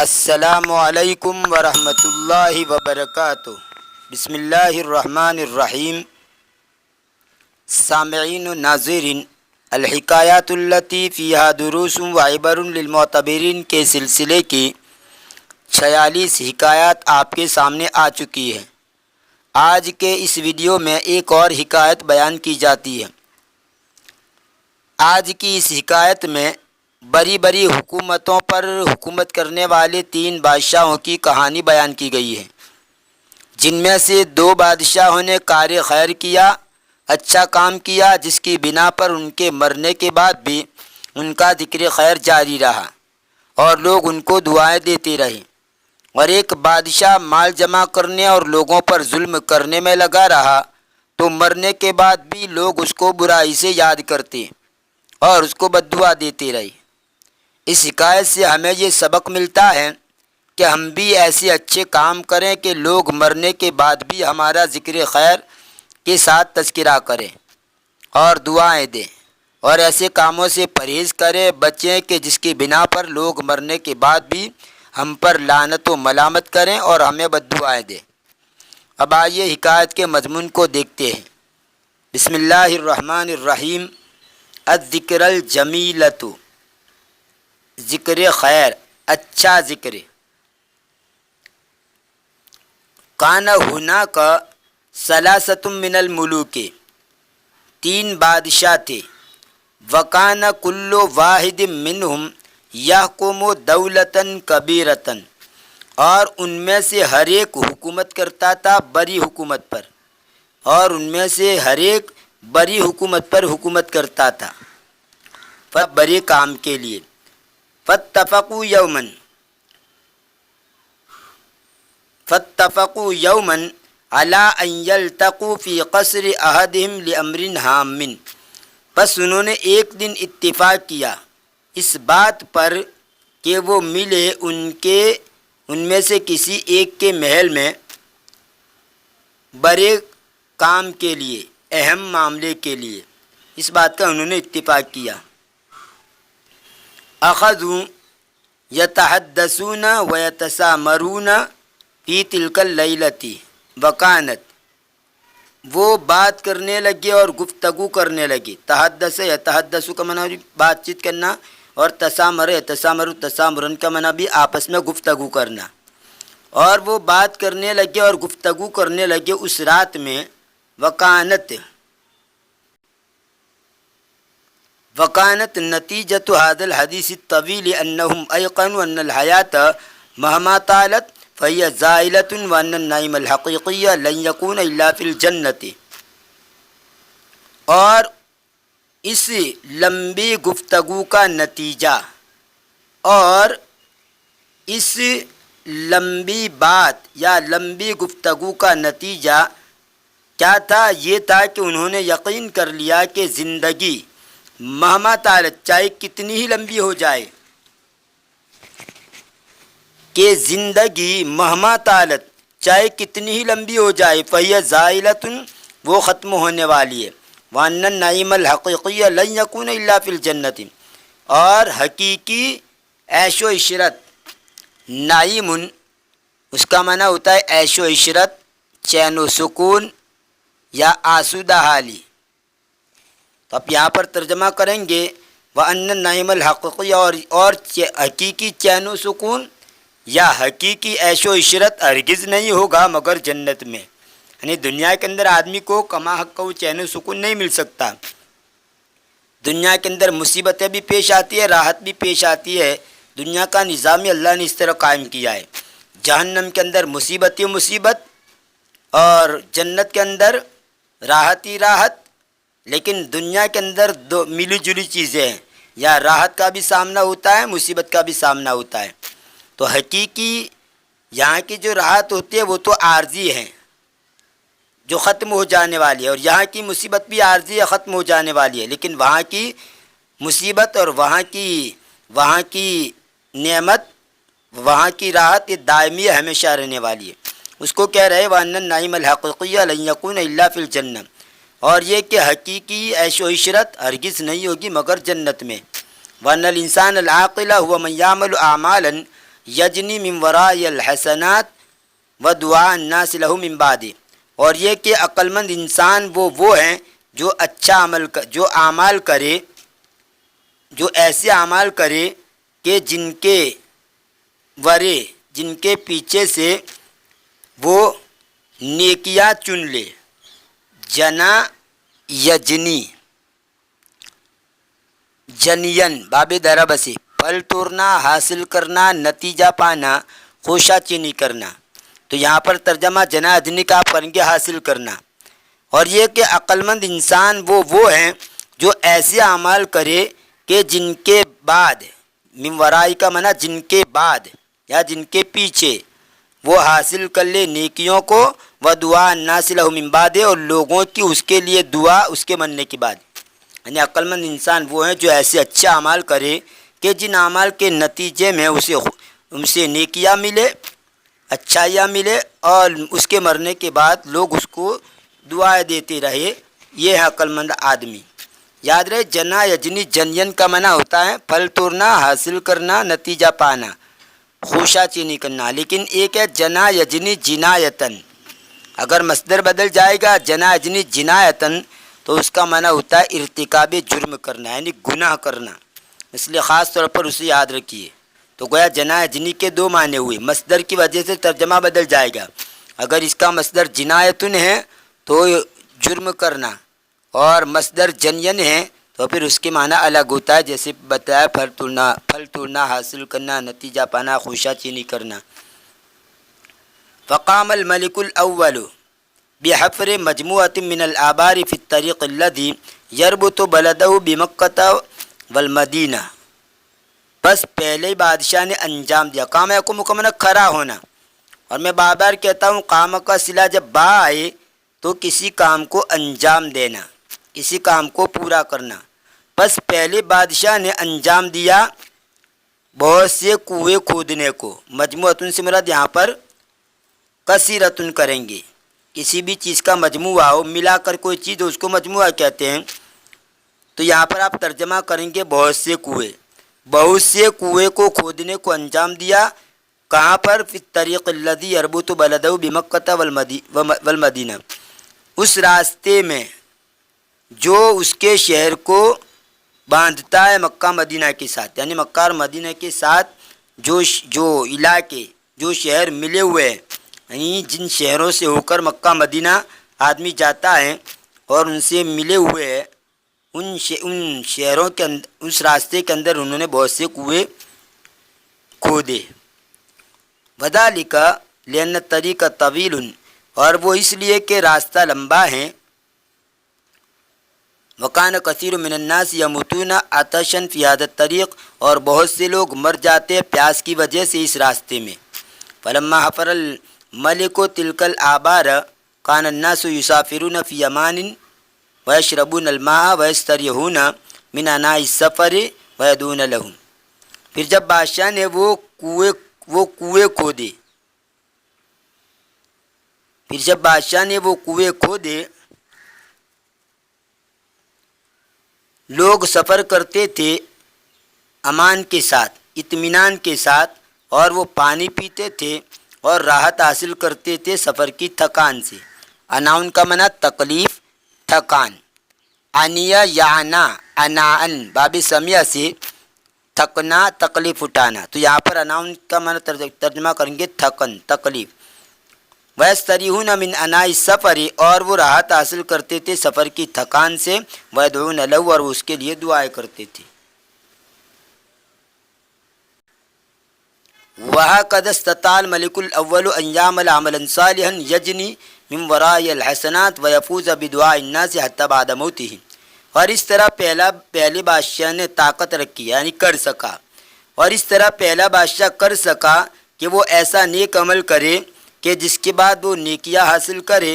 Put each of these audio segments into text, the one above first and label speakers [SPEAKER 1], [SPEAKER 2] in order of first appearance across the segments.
[SPEAKER 1] السلام علیکم ورحمۃ اللہ وبرکاتہ۔ بسم اللہ الرحمن الرحیم۔ سامعین و ناظرین، الحکایات التی فیہا دروس و عبر للمعتبرین کے سلسلے کی 46 حکایات آپ کے سامنے آ چکی ہیں۔ آج کے اس ویڈیو میں ایک اور حکایت بیان کی جاتی ہے۔ آج کی اس حکایت میں بڑی بڑی حکومتوں پر حکومت کرنے والے 3 بادشاہوں کی کہانی بیان کی گئی ہے، جن میں سے 2 بادشاہوں نے کار خیر کیا، اچھا کام کیا، جس کی بنا پر ان کے مرنے کے بعد بھی ان کا ذکر خیر جاری رہا اور لوگ ان کو دعائیں دیتے رہے۔ اور ایک بادشاہ مال جمع کرنے اور لوگوں پر ظلم کرنے میں لگا رہا تو مرنے کے بعد بھی لوگ اس کو برائی سے یاد کرتے اور اس کو بددعا دیتے رہے۔ اس حکایت سے ہمیں یہ سبق ملتا ہے کہ ہم بھی ایسے اچھے کام کریں کہ لوگ مرنے کے بعد بھی ہمارا ذکر خیر کے ساتھ تذکرہ کریں اور دعائیں دیں، اور ایسے کاموں سے پرہیز کریں، بچیں کہ جس کی بنا پر لوگ مرنے کے بعد بھی ہم پر لعنت و ملامت کریں اور ہمیں بددعائیں دیں۔ اب آئیے حکایت کے مضمون کو دیکھتے ہیں۔ بسم اللہ الرحمن الرحیم۔ الذکر الجمیلۃ، ذکر خیر، اچھا ذکر۔ کان ہناک ثلاثۃ من الملوک، 3 بادشاہ تھے۔ وکان کل واحد منہم یحکم دولۃ کبیرۃ، اور ان میں سے ہر ایک حکومت کرتا تھا بڑی حکومت پر، اور ان میں سے ہر ایک بڑی حکومت پر حکومت کرتا تھا بڑے کام کے لیے۔ فاتفقوا یوما علی ان یلتقوا فی قصر احدہم لامر ہام، بس انہوں نے ایک دن اتفاق کیا اس بات پر کہ وہ ملے ان میں سے کسی ایک کے محل میں بڑے کام کے لیے، اہم معاملے کے لیے۔ اس بات کا انہوں نے اتفاق کیا۔ اخذوا یتحدثون ویتسامرون فی تلک اللیلۃ وکانت، وہ بات کرنے لگے اور گفتگو کرنے لگے۔ تحدث یتحدث کا معنی بات چیت کرنا، اور تسامر یتسامر تسامرن کا معنی بھی آپس میں گفتگو کرنا۔ اور وہ بات کرنے لگے اور گفتگو کرنے لگے اس رات میں۔ وکانت نتیجۃ هذا الحدیث الطویل انہم ایقنوا ان الحیات مہما طالت فہی زائلۃ وان النعیم الحقیقی لن یکون الا فی الجنۃ۔ اور اس لمبی گفتگو کا نتیجہ، اور اس لمبی بات یا لمبی گفتگو کا نتیجہ کیا تھا؟ یہ تھا کہ انہوں نے یقین کر لیا کہ زندگی مہما طالت، چاہے کتنی ہی لمبی ہو جائے، کہ زندگی مہما طالت، چاہے کتنی ہی لمبی ہو جائے، فہی زائلۃ، وہ ختم ہونے والی ہے۔ وان النعیم الحقیقی لن یکون الا فی الجنۃ، اور حقیقی عیش و عشرت، نعیم اس کا معنی ہوتا ہے عیش و عشرت، چین و سکون یا آسودہ حالی۔ تو اب یہاں پر ترجمہ کریں گے وَأَنَّ النَّعِيمَ الْحَقِيقِيَّ، اور حقیقی چین و سکون یا حقیقی عیش و عشرت ہرگز نہیں ہوگا مگر جنت میں۔ یعنی دنیا کے اندر آدمی کو کما حق کو چین و سکون نہیں مل سکتا۔ دنیا کے اندر مصیبتیں بھی پیش آتی ہے، راحت بھی پیش آتی ہے۔ دنیا کا نظام اللہ نے اس طرح قائم کیا ہے۔ جہنم کے اندر مصیبت ہی مصیبت، اور جنت کے اندر راحت ہی راحت۔ لیکن دنیا کے اندر 2 ملی جلی چیزیں ہیں، یا راحت کا بھی سامنا ہوتا ہے، مصیبت کا بھی سامنا ہوتا ہے۔ تو حقیقی یہاں کی جو راحت ہوتی ہے وہ تو عارضی ہے، جو ختم ہو جانے والی ہے، اور یہاں کی مصیبت بھی عارضی ہے، ختم ہو جانے والی ہے۔ لیکن وہاں کی مصیبت اور وہاں کی نعمت، وہاں کی راحت، یہ دائمی ہے، ہمیشہ رہنے والی ہے۔ اس کو کہہ رہے وَأَنَّ النَّعِيمَ الْحَقِيقِيَّ لَن يَكُونَ إِلَّا فِي الْجَنَّةِ، اور یہ کہ حقیقی عیش و عشرت ہرگز نہیں ہوگی مگر جنت میں۔ وَأَنَّ الْإِنسَانَ الْعَاقِلَ هُوَ مَن يَعْمَلُ أَعْمَالًا یجنی من وراء الحسنات و دعاء الناس له من بعد، اور یہ کہ عقل مند انسان وہ ہیں جو اچھا جو اعمال کرے، جو ایسے اعمال کرے کہ جن کے پیچھے سے وہ نیکیاں چن لے۔ جنا یجنی جنین باب درب سے پھل توڑنا، حاصل کرنا، نتیجہ پانا، خوشا چینی کرنا۔ تو یہاں پر ترجمہ جنا یجنی کا آپ کریں گے حاصل کرنا۔ اور یہ کہ عقل مند انسان وہ ہیں جو ایسے اعمال کرے کہ جن کے بعد، من ورائی کا معنی جن کے بعد یا جن کے پیچھے وہ حاصل کر لے نیکیوں کو، و دعا الناس لہ من بعد، اور لوگوں کی اس کے لیے دعا اس کے مرنے کے بعد۔ یعنی عقل مند انسان وہ ہیں جو ایسے اچھے اعمال کرے کہ جن اعمال کے نتیجے میں اسے نیکیاں ملے، اچھائیاں ملے، اور اس کے مرنے کے بعد لوگ اس کو دعائیں دیتے رہے۔ یہ ہے عقل مند آدمی۔ یاد رہے جنا یجنی جنین کا معنی ہوتا ہے پھل توڑنا، حاصل کرنا، نتیجہ پانا، خوشا چینی کرنا۔ لیکن ایک ہے جنا یجنی جنایتن، اگر مصدر بدل جائے گا جنا یجنی جنایتن تو اس کا معنی ہوتا ہے ارتکاب جرم کرنا، یعنی گناہ کرنا۔ اس لیے خاص طور پر اسے یاد رکھیے۔ تو گویا جنا یجنی کے دو معنی ہوئے، مصدر کی وجہ سے ترجمہ بدل جائے گا۔ اگر اس کا مصدر جنایتن ہے تو جرم کرنا، اور مصدر جنین ہے تو پھر اس کے معنی الگ ہوتا ہے، جیسے بتایا پھل توڑنا، حاصل کرنا، نتیجہ پانا، خوشا چینی کرنا۔ فقام الملک الاول بحفر مجموعۃ من الآبار فی الطریق الذی یربط بلدہ بمکۃ والمدینہ، بس پہلے بادشاہ نے انجام دیا۔ قام کو مکمل کھڑا ہونا، اور میں بار بار کہتا ہوں قام کا صلہ جب با آئے تو کسی کام کو انجام دینا، کسی کام کو پورا کرنا۔ بس پہلے بادشاہ نے انجام دیا بہت سے کنویں کھودنے کو۔ مجموعتن سے مراد یہاں پر کثیرتن کریں گے، کسی بھی چیز کا مجموعہ ہو، ملا کر کوئی چیز ہو اس کو مجموعہ کہتے ہیں۔ تو یہاں پر آپ ترجمہ کریں گے بہت سے کنویں، بہت سے کنویں کو کھودنے کو انجام دیا۔ کہاں پر؟ فی الطریق الذی یربط بلدہ بمکۃ والمدینہ، اس راستے میں جو اس کے شہر کو باندھتا ہے مکہ مدینہ کے ساتھ، یعنی مکہ اور مدینہ کے ساتھ جو علاقے، جو شہر ملے ہوئے ہیں، یعنی جن شہروں سے ہو کر مکہ مدینہ آدمی جاتا ہے اور ان سے ملے ہوئے ہیں، ان شہروں کے اندر، اس راستے کے اندر انہوں نے بہت سے کنویں کھودے۔ وذالک لأن الطریق طویل، اور وہ اس لیے کہ راستہ لمبا ہے۔ وکان کثیر من الناس یموتون عطشا فی ھذا الطریق، اور بہت سے لوگ مر جاتے ہیں پیاس کی وجہ سے اس راستے میں۔ فلما حفر الملک تلک الآبار کان الناس یسافرون فی امان ویشربون الماء ویستریحون من عناء السفر ویدعون لهم۔ پھر جب بادشاہ نے وہ کنویں کھودے، لوگ سفر کرتے تھے امان کے ساتھ، اطمینان کے ساتھ، اور وہ پانی پیتے تھے اور راحت حاصل کرتے تھے سفر کی تھکان سے۔ اناؤن کا معنی تکلیف، تھکان۔ انیا یعنا اناً باب سمیہ سے تھکنا، تکلیف اٹھانا۔ تو یہاں پر اناؤن کا معنی ترجمہ کریں گے تھکن، تکلیف۔ ویستریحون من عناء السفر، اور وہ راحت حاصل کرتے تھے سفر کی تھکان سے، ویدعون لہ، اور وہ اس کے لیے دعائیں کرتے تھے۔ وَهَكَذَا اسْتَطَاعَ الْمَلِكُ الْأَوَّلُ أَنْ يَعْمَلَ عَمَلًا صَالِحًا يَجْنِي مِنْ وَرَائِهِ الْحَسَنَاتِ وَيَفُوزَ بِدُعَاءِ النَّاسِ حَتَّى بَعْدَ مَوْتِهِ۔ اور اس طرح پہلے بادشاہ نے طاقت رکھی، یعنی کر سکا، اور اس طرح پہلا بادشاہ کر سکا کہ وہ ایسا نیک عمل کرے کہ جس کے بعد وہ نیکیاں حاصل کرے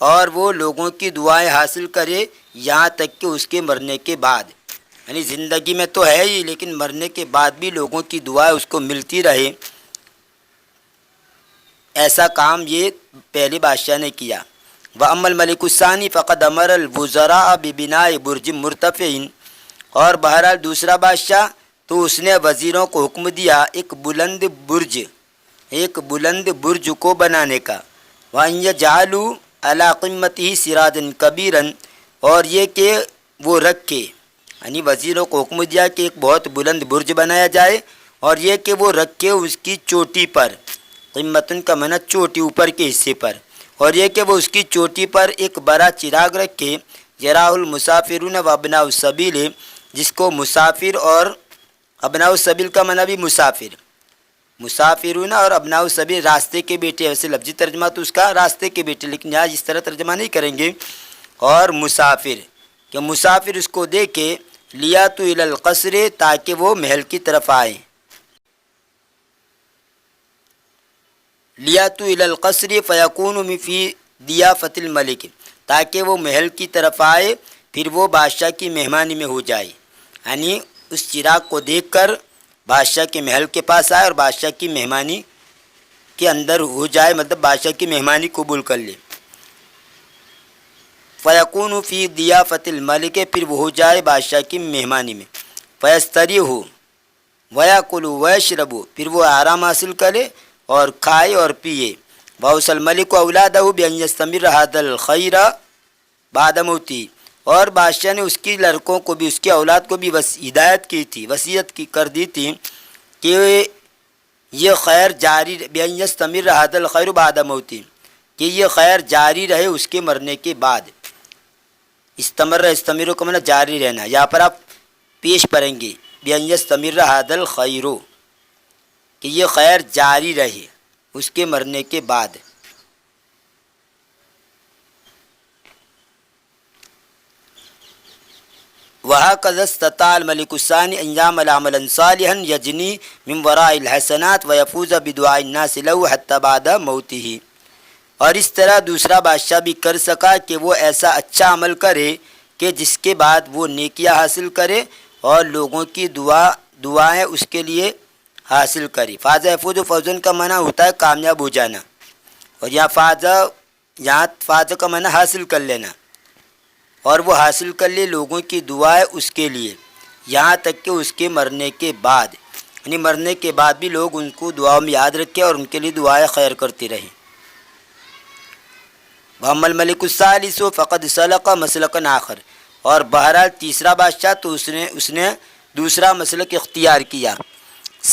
[SPEAKER 1] اور وہ لوگوں کی دعائیں حاصل کرے، یہاں تک کہ اس کے مرنے کے بعد، یعنی زندگی میں تو ہے ہی لیکن مرنے کے بعد بھی لوگوں کی دعائیں اس کو ملتی رہے۔ ایسا کام یہ پہلے بادشاہ نے کیا۔ وَأَمَّا الْمَلِكُ الثَّانِي فَقَدْ أَمَرَ الْوُزَرَاءَ بِبِنَاءِ بُرْجٍ مُرْتَفِعٍ، اور بہرحال دوسرا بادشاہ تو اس نے وزیروں کو حکم دیا ایک بلند برج کو بنانے کا، وَأَن يَجْعَلُوا عَلَىٰ قِمَّتِهِ سِرَاجًا كَبِيرًا، اور یہ کہ وہ رکھے، یعنی وزیروں کو حکم دیا کہ ایک بہت بلند برج بنایا جائے، اور یہ کہ وہ رکھے اس کی چوٹی پر، قمتن کا معنی چوٹی اوپر کے حصے پر، اور یہ کہ وہ اس کی چوٹی پر ایک بڑا چراغ رکھے، یراہ المسافرون و ابناء السبیل، جس کو مسافر اور ابناء السبیل کا معنی بھی مسافرون اور ابناء السبیل راستے کے بیٹے، ویسے لفظی ترجمہ تو اس کا راستے کے بیٹے، لیکن یہاں اس طرح ترجمہ نہیں کریں گے، اور مسافر کہ مسافر اس کو دیکھے، لیا تو الی القصر، تاکہ وہ محل کی طرف آئے، لیا تو الی القصر فیکون فی ضیافت الملک، تاکہ وہ محل کی طرف آئے، پھر وہ بادشاہ کی مہمانی میں ہو جائے، یعنی اس چراغ کو دیکھ کر بادشاہ کے محل کے پاس آئے اور بادشاہ کی مہمانی کے اندر ہو جائے، مطلب بادشاہ کی مہمانی قبول کر لے، فیکون فی ضیافت الملک، پھر وہ ہو جائے بادشاہ کی مہمانی میں، فیستریح ویاکل ویشرب، پھر وہ آرام حاصل کرے اور کھائے اور پیے، وَأَوْصَى الْمَلِكُ أَوْلَادَهُ بِأَنْ يَسْتَمِرَّ هَذَا الْخَيْرَ بَعْدَ مَوْتِهِ، اور بادشاہ نے اس کی لڑکوں کو بھی، اس کی اولاد کو بھی ہدایت کی تھی، وصیت کر دی تھی کہ یہ خیر جاری، بِأَنْ يَسْتَمِرَّ هَذَا الْخَيْرُ بَعْدَ مَوْتِهِ، کہ یہ خیر جاری رہے اس کے مرنے کے بعد، استمر کو معنی جاری رہنا، یہاں پر آپ پیش پڑھیں گے بِأَنْ يَسْتَمِرَّ هَذَا الْخَيْرُ، کہ یہ خیر جاری رہے اس کے مرنے کے بعد۔ وَهَكَذَا اسْتَطَاعَ الْمَلِكُ الثَّانِي أَنْ يَعْمَلَ عَمَلًا صَالِحًا يَجْنِي مِنْ وَرَاءِ الْحَسَنَاتِ وَيَفُوزَ بِدُعَاءِ النَّاسِ لَهُ حَتَّى بَعْدَ مَوْتِهِ، اور اس طرح دوسرا بادشاہ بھی کر سکا کہ وہ ایسا اچھا عمل کرے کہ جس کے بعد وہ نیکیاں حاصل کرے اور لوگوں کی دعائیں اس کے لیے حاصل کرے۔ فاز یفوز، فوزن کا معنی ہوتا ہے کامیاب ہو جانا، اور یہاں فاز کا معنی حاصل کر لینا، اور وہ حاصل کر لے لوگوں کی دعائیں اس کے لیے، یہاں تک کہ اس کے مرنے کے بعد، یعنی مرنے کے بعد بھی لوگ ان کو دعاؤں میں یاد رکھیں اور ان کے لیے دعائیں خیر کرتے رہیں۔ وَأَمَّا الْمَلِكُ الثَّالِثُ فَقَدْ سَلَكَ مَسْلَكًا آخر، اور بہرحال تیسرا بادشاہ تو اس نے دوسرا مسلک اختیار کیا،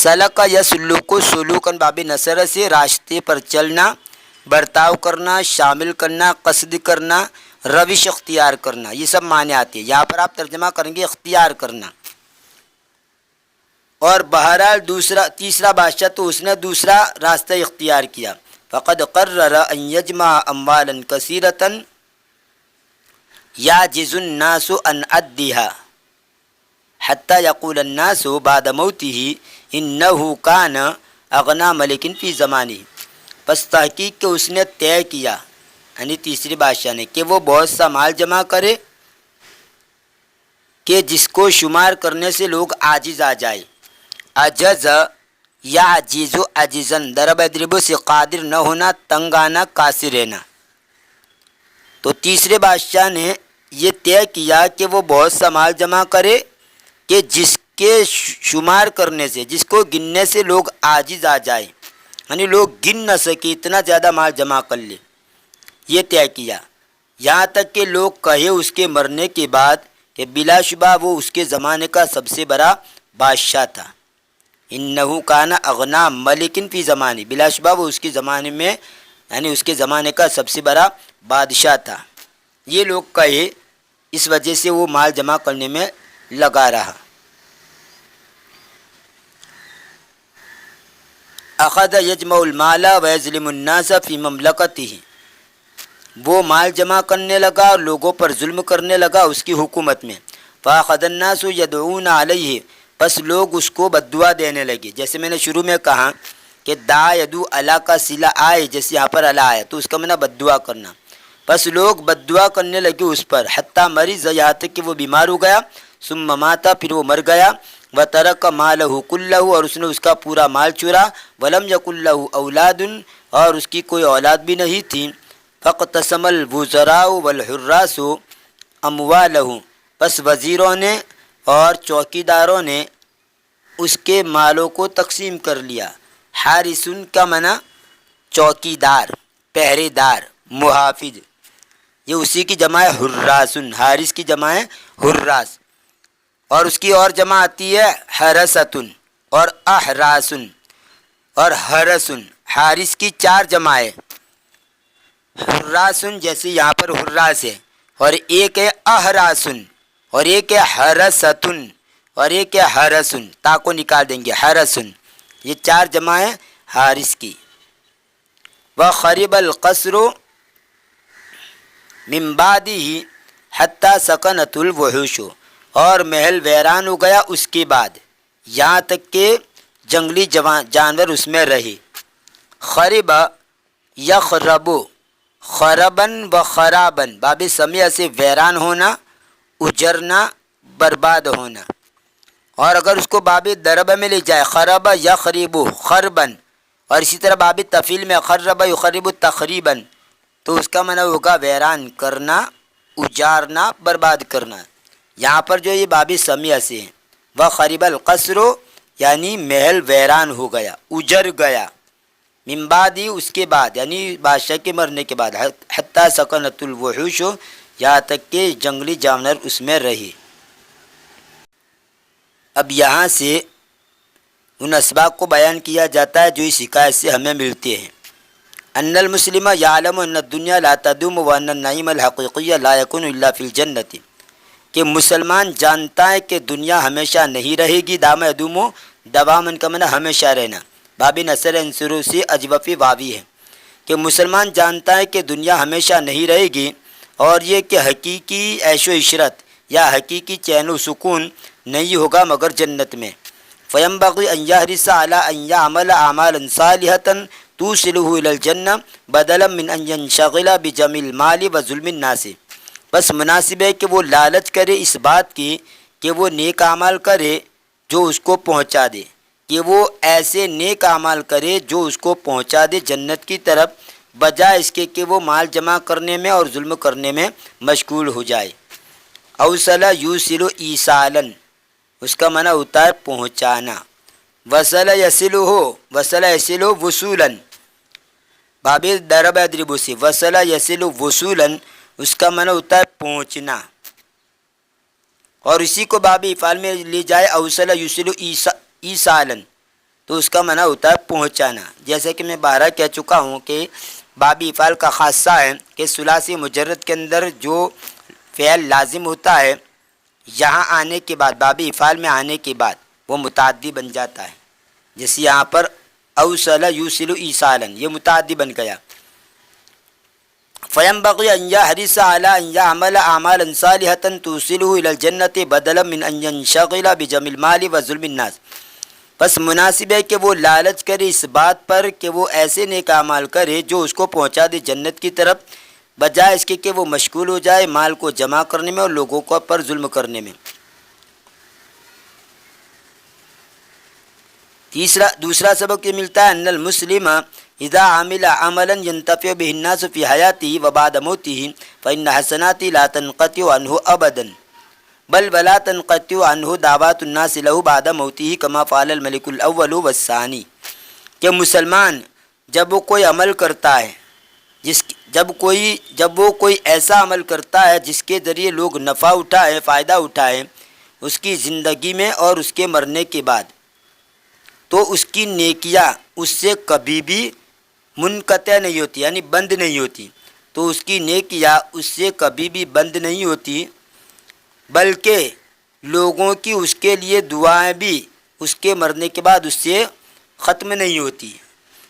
[SPEAKER 1] سلک یسلک سلوکاً باب نصر سے راستے پر چلنا، برتاؤ کرنا، شامل کرنا، قصد کرنا، روش اختیار کرنا، یہ سب معنی آتے ہیں، یہاں پر آپ ترجمہ کریں گے اختیار کرنا۔ اور بہرحال تیسرا بادشاہ تو اس نے دوسرا راستہ اختیار کیا، فقد قرر ان یجمع اموالا کثیرة یعجز الناس عن عدها حتی یقول الناس بعد موته انه کان اغنی ملک فی زمانہ، پس تحقیق کہ اس نے طے کیا، یعنی تیسری بادشاہ نے، کہ وہ بہت سا مال جمع کرے کہ جس کو شمار کرنے سے لوگ عاجز آ جائے، عجز یا عجیز و عجزن، ضرب ادرب سے قادر نہ ہونا، تنگ آنا، قاصر رہنا۔ تو تیسرے بادشاہ نے یہ طے کیا کہ وہ بہت سا مال جمع کرے کہ جس کے شمار کرنے سے، جس کو گننے سے لوگ عاجز آ جائے، یعنی لوگ گن نہ سکے اتنا زیادہ مال جمع کر لے، یہ طے کیا، یہاں تک کہ لوگ کہے اس کے مرنے کے بعد کہ بلا شبہ وہ اس کے زمانے کا سب سے بڑا بادشاہ تھا، انہو کان اغنا ملک فی زمانی، بلا شبہ وہ اس کے زمانے میں، یعنی اس کے زمانے کا سب سے بڑا بادشاہ تھا، یہ لوگ کہے، اس وجہ سے وہ مال جمع کرنے میں لگا رہا۔ اخذ یجمع المال ویظلم الناس فی مملکتہ، وہ مال جمع کرنے لگا اور لوگوں پر ظلم کرنے لگا اس کی حکومت میں، فاخذ الناس یدعون علیہ، پس لوگ اس کو بددعا دینے لگے، جیسے میں نے شروع میں کہا کہ دا یدو اللہ کا صلہ آئے، جیسے یہاں پر اللہ آیا تو اس کا معنی بددعا کرنا، پس لوگ بددعا کرنے لگے اس پر، حتیٰ مریض، یہاں تک کہ وہ بیمار ہو گیا، ثم ماتا، پھر وہ مر گیا، وترک مالہ کلہ، اور اس نے اس کا پورا مال چورا، ولم یکن لہ اولاد، اور اس کی کوئی اولاد بھی نہیں تھی، فاقتسم الوزراء والحراس اموالہ، پس وزیروں نے اور چوکیداروں نے اس کے مالوں کو تقسیم کر لیا۔ حارسن کا معنی چوکی دار، پہرے دار، محافظ، یہ اسی کی جمع ہے حراسن، حارس کی جمع ہے حراس، اور اس کی اور جمع آتی ہے حرستن اور احراسن اور حرسن۔ حارس کی 4 جمع ہے، حراسن جیسے یہاں پر حراس ہے، اور ایک ہے احراسن، اور ایک ہے حرستن، اور ایک ہے حرسن، تا کو نکال دیں گے حرسن، یہ 4 جمع ہے حارس کی۔ وَخَرِبَ الْقَصْرُ من بعدہ حتی سکنت الوحوش، اور محل ویران ہو گیا اس کے بعد یہاں تک کہ جنگلی جانور اس میں رہے۔ خرب یخرب، خربن و خرابن، باب سمیع سے ویران ہونا، اجرنا، برباد ہونا، اور اگر اس کو باب درب میں لے جائے خرب یخرب خربن، اور اسی طرح باب تفعیل میں خرب یخرب تخریبا، تو اس کا معنی ہوگا ویران کرنا، اجارنا، برباد کرنا۔ یہاں پر جو یہ باب سمیع سے ہیں، وَخَرِبَ الْقَصْرُ یعنی محل ویران ہو گیا، اجر گیا، من بعد اس کے بعد یعنی بادشاہ کے مرنے کے بعد، حتی سکنت الوحوش یہاں تک کہ جنگلی جانور اس میں رہے۔ اب یہاں سے ان اسباب کو بیان کیا جاتا ہے جو اس حکایت سے ہمیں ملتے ہیں۔ ان المسلم یعلم ان الدنیا لا تدوم وان النعیم الحقیقی لا یکون الا فی الجنت، کہ مسلمان جانتا ہے کہ دنیا ہمیشہ نہیں رہے گی، دام ادوم دوامن کا معنی ہمیشہ رہنا، باب نصر انصرو سے اجوفی واوی ہے، کہ مسلمان جانتا ہے کہ دنیا ہمیشہ نہیں رہے گی، اور یہ کہ حقیقی عیش و عشرت یا حقیقی چین و سکون نہیں ہوگا مگر جنت میں۔ فینبغی ان یحرص علی ان یعمل اعمالا صالحۃ توصلہ الی الجنہ بدلا من ان ینشغل بجمع المال و ظلم الناس، بس مناسب ہے کہ وہ لالچ کرے اس بات کی کہ وہ نیک اعمال کرے جو اس کو پہنچا دے، کہ وہ ایسے نیک اعمال کرے جو اس کو پہنچا دے جنت کی طرف، بجائے اس کے کہ وہ مال جمع کرنے میں اور ظلم کرنے میں مشغول ہو جائے۔ اوصل یوصل ایصالاً، اس کا معنی ہوتا ہے پہنچانا۔ وصل یصل ہو، وصل یصل وصولاً، باب ضرب یضرب سے وصل یصل وصولاً، اس کا معنی ہوتا ہے پہنچنا، اور اسی کو باب افعال میں لے جائے اوصل یوصل ایصالاً تو اس کا معنی ہوتا ہے پہنچانا۔ جیسے کہ میں بارہ کہہ چکا ہوں کہ باب افعال کا خاصہ ہے کہ ثلاثی مجرد کے اندر جو فعل لازم ہوتا ہے یہاں آنے کے بعد، باب افعال میں آنے کے بعد وہ متعدی بن جاتا ہے، جیسے یہاں پر اوصل یوصل ایصالاً یہ متعدی بن گیا۔ فینبغی ان یحرص علی ان یعمل اعمالا صالحۃ توصلہ الی الجنۃ بدلا من ان ینشغل بجمع المال و ظلم الناس، بس مناسب ہے کہ وہ لالچ کرے اس بات پر کہ وہ ایسے نیک اعمال کرے جو اس کو پہنچا دے جنت کی طرف، بجائے اس کے کہ وہ مشغول ہو جائے مال کو جمع کرنے میں اور لوگوں کو پر ظلم کرنے میں۔ دوسرا سبق یہ ملتا ہے ان المسلم اذا عمل عملا ينتفع به الناس في حياته وبعد موته فإن حسناته لا تنقطع عنه ابدا بل ولا تنقطع عنه دعوات الناس له بعد موته كما فعل الملك الاول والثاني، کہ مسلمان جب وہ کوئی عمل کرتا ہے جب وہ کوئی ایسا عمل کرتا ہے جس کے ذریعے لوگ نفع اٹھائے، فائدہ اٹھائے اس کی زندگی میں اور اس کے مرنے کے بعد، تو اس کی نیکیاں اس سے کبھی بھی منقطع نہیں ہوتی، یعنی بند نہیں ہوتی، تو اس کی نیکیاں اس سے کبھی بھی بند نہیں ہوتی، بلکہ لوگوں کی اس کے لیے دعائیں بھی اس کے مرنے کے بعد اس سے ختم نہیں ہوتی۔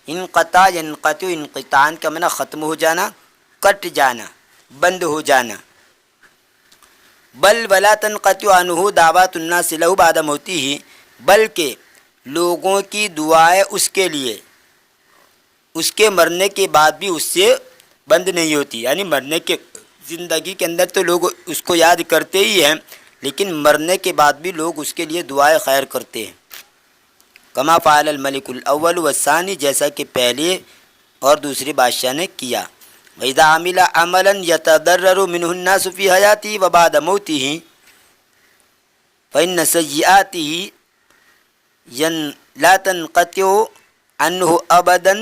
[SPEAKER 1] انقطع ینقطع، انقطاعن کا معنی ختم ہو جانا، کٹ جانا، بند ہو جانا۔ بل ولا تنقطع عنہ دعوات الناس له بعد موته، بلکہ لوگوں کی دعائیں اس کے لیے اس کے مرنے کے بعد بھی اس سے بند نہیں ہوتی، یعنی مرنے کے زندگی کے اندر تو لوگ اس کو یاد کرتے ہی ہیں، لیکن مرنے کے بعد بھی لوگ اس کے لیے دعائیں خیر کرتے ہیں۔ کما فعل الملک الاول والثانی، جیسا کہ پہلے اور دوسرے بادشاہ نے کیا۔ وَإِذَا عَمِلَ عَمَلًا يَتَضَرَّرُ مِنْهُ النَّاسُ فِي حَيَاتِهِ وَبَعْدَ مَوْتِهِ فَإِنَّ سَيِّئَاتِهِ لا تنقطع عنه ابدا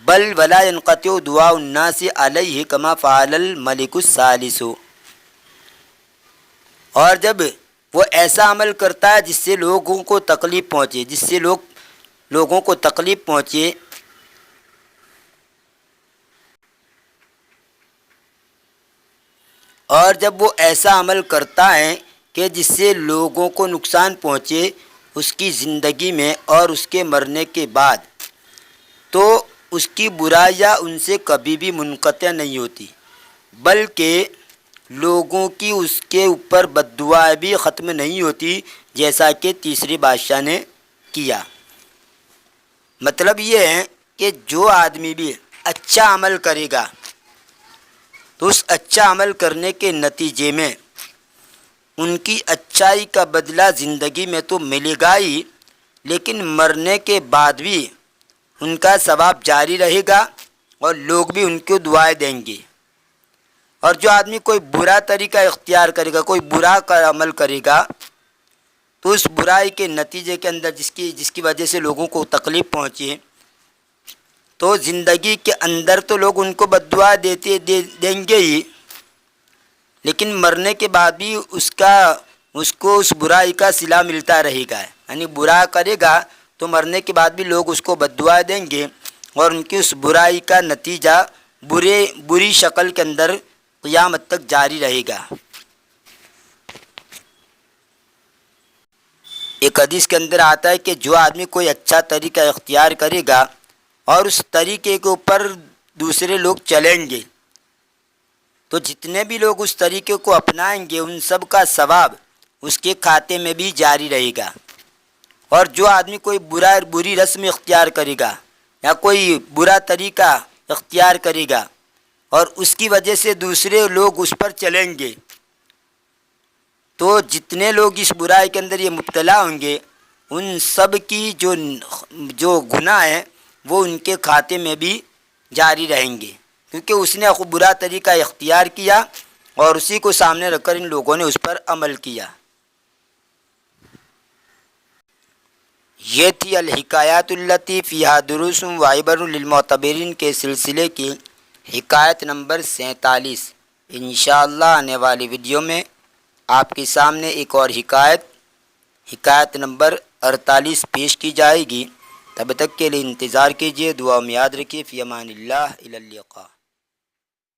[SPEAKER 1] بل ولا ينقطع دعاء الناس علیہ کما فعل الملک الثالث. اور جب وہ ایسا عمل کرتا ہے جس سے لوگوں کو تکلیف پہنچے، جس سے لوگوں کو تکلیف پہنچے، اور جب وہ ایسا عمل کرتا ہے کہ جس سے لوگوں کو نقصان پہنچے اس کی زندگی میں اور اس کے مرنے کے بعد، تو اس کی برائیاں ان سے کبھی بھی منقطع نہیں ہوتی، بلکہ لوگوں کی اس کے اوپر بد دعائیں بھی ختم نہیں ہوتی، جیسا کہ تیسری بادشاہ نے کیا. مطلب یہ ہے کہ جو آدمی بھی اچھا عمل کرے گا تو اس اچھا عمل کرنے کے نتیجے میں ان کی اچھائی کا بدلہ زندگی میں تو ملے گا ہی، لیکن مرنے کے بعد بھی ان کا ثواب جاری رہے گا اور لوگ بھی ان کو دعائیں دیں گے. اور جو آدمی کوئی برا طریقہ اختیار کرے گا، کوئی برا عمل کرے گا، تو اس برائی کے نتیجے کے اندر جس کی وجہ سے لوگوں کو تکلیف پہنچے، تو زندگی کے اندر تو لوگ ان کو بد دعا دیں گے ہی، لیکن مرنے کے بعد بھی اس کو اس برائی کا صلہ ملتا رہے گا. یعنی برا کرے گا تو مرنے کے بعد بھی لوگ اس کو بد دعا دیں گے اور ان کی اس برائی کا نتیجہ بری شکل کے اندر قیامت تک جاری رہے گا. ایک حدیث کے اندر آتا ہے کہ جو آدمی کوئی اچھا طریقہ اختیار کرے گا اور اس طریقے کے اوپر دوسرے لوگ چلیں گے، تو جتنے بھی لوگ اس طریقے کو اپنائیں گے ان سب کا ثواب اس کے کھاتے میں بھی جاری رہے گا. اور جو آدمی کوئی بری رسم اختیار کرے گا یا کوئی برا طریقہ اختیار کرے گا اور اس کی وجہ سے دوسرے لوگ اس پر چلیں گے، تو جتنے لوگ اس برائی کے اندر یہ مبتلا ہوں گے ان سب کی جو گناہ ہیں وہ ان کے کھاتے میں بھی جاری رہیں گے، کیونکہ اس نے برا طریقہ اختیار کیا اور اسی کو سامنے رکھ کر ان لوگوں نے اس پر عمل کیا. یہ تھی الحکایات التی فیہا دروس و عبر للمعتبرین کے سلسلے کی حکایت نمبر 47. انشاءاللہ آنے والی ویڈیو میں آپ کے سامنے ایک اور حکایت نمبر 48 پیش کی جائے گی. تب تک کے لیے انتظار کیجیے. دعا میں یاد رکھیے. فی امان اللہ. الی اللقاء.